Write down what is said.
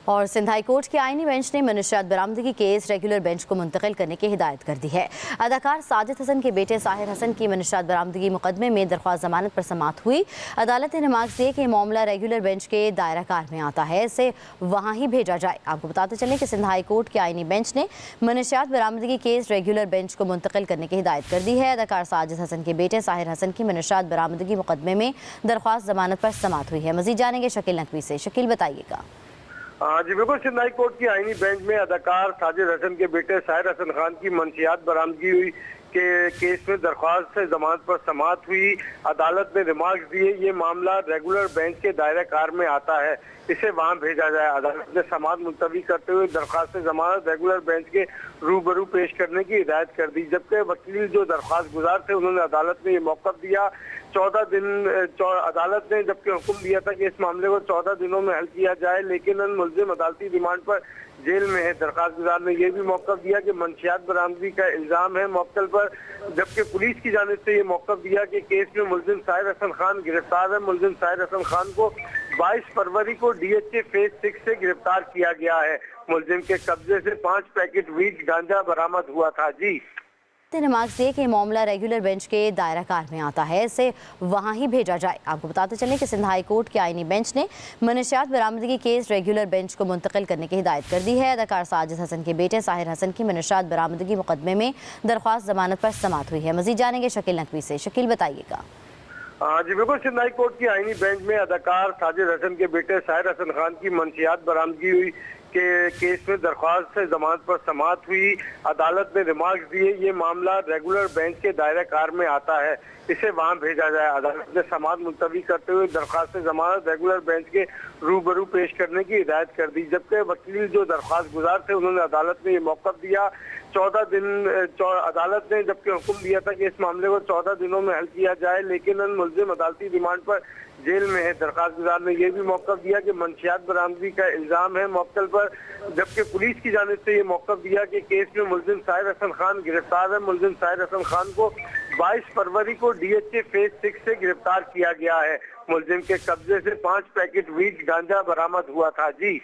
और Sindh high court के आईनी बेंच ने मनशियात बरामदगी केस रेगुलर बेंच को मुंतकिल करने की हिदायत कर दी है। अदाकार साजिद हसन के बेटे साहिर हसन की मनशियात बरामदगी मुकदमे में दरख्वास्त जमानत पर समाअत हुई। अदालत ने रिमार्क्स दिए कि मामला रेगुलर बेंच के दायरा कार में आता है, इसे वहाँ ही भेजा जाए। आपको बताते चलें कि सिंध हाई कोर्ट के आईनी बेंच ने मनशियात बरामदगी केस रेगुलर बेंच को मुंतकिल करने की हिदायत कर दी है। अदाकार साजिद हसन के बेटे साहिर हसन की मनशियात बरामदगी मुकदमे में दरख्वास्त जमानत पर समाअत हुई है। मजीद जानेंगे शकील नकवी से। शकील, बताइएगा। जी बिल्कुल, सिंध हाई कोर्ट की आईनी बेंच में अदाकार साजिद हसन के बेटे साहिर हसन खान की मंशियात बरामदगी हुई के केस में दरख्वास्त से जमानत पर समाअत हुई। अदालत ने रिमार्क्स दिए, ये मामला रेगुलर बेंच के दायरे कार में आता है, इसे वहां भेजा जाए। अदालत ने समाअत मुलतवी करते हुए दरख्वास्त दमानत रेगुलर बेंच के रूबरू पेश करने की हिदायत कर दी। जबकि वकील जो दरख्वास्त गुजार थे उन्होंने अदालत में ये मौक़िफ़ दिया 14 दिन। अदालत ने जबकि हुक्म दिया था कि इस मामले को 14 दिनों में हल किया जाए, लेकिन मुल्ज़िम अदालती रिमांड पर जेल में है। दरख्वास्त गुजार ने यह भी मौक़िफ़ दिया कि मंशियात बरामदगी का इल्ज़ाम है मुअक्कल पर, जबकि पुलिस की जानिब से ये मौक़िफ़ दिया कि केस में मुल्ज़िम साहिर हसन खान गिरफ्तार है। मुल्ज़िम साहिर हसन खान को 22 फरवरी को DHA फेज 6 से गिरफ्तार किया गया है। मुल्ज़िम के कब्जे से 5 पैकेट वीट गांजा बरामद हुआ था। जी, रिमार्क्स दिए कि मामला रेगुलर बेंच के दायरा कार में आता है, इसे वहाँ ही भेजा जाए। आपको बताते चलें कि सिंध हाई कोर्ट के आईनी बेंच ने मनशियात बरामदगी केस रेगुलर बेंच को मुंतकिल करने की हिदायत कर दी है। अदाकार साजिद हसन के बेटे साहिर हसन की मनशियात बरामदगी मुकदमे में दरख्वास्त जमानत पर समाअत हुई है। मजीद जानेंगे शकील नकवी से। शकील, बताइएगा। जी बिल्कुल, सिंध हाई कोर्ट की आईनी बेंच में अदाकार साजिद हसन के बेटे साहिर हसन खान की मंशियात बरामदगी हुई के केस में दरख्वास्त से जमानत पर समाअत हुई। अदालत ने रिमार्क्स दिए, ये मामला रेगुलर बेंच के दायरे कार में आता है, इसे वहां भेजा जाए। अदालत ने समाअत मुलतवी करते हुए दरख्वास्त जमानत रेगुलर बेंच के रूबरू पेश करने की हिदायत कर दी। जबकि वकील जो दरख्वास्त गुजार थे उन्होंने अदालत में ये मौक़िफ़ दिया 14 दिन। अदालत ने जबकि हुक्म दिया था कि इस मामले को 14 दिनों में हल किया जाए, लेकिन मुल्ज़िम अदालती रिमांड पर जेल में है। दरख्वास्त गुजार ने यह भी मौक़िफ़ दिया कि मंशियात बरामदगी का इल्ज़ाम है मुअक्कल पर, जबकि पुलिस की जानिब से ये मौक़िफ़ दिया कि केस में मुल्ज़िम साहिर हसन खान गिरफ्तार है। मुल्ज़िम साहिर हसन खान को 22 फरवरी को DHA फेज 6 से गिरफ्तार किया गया है। मुल्ज़िम के कब्जे से 5 पैकेट वीट गांजा बरामद हुआ था। जी।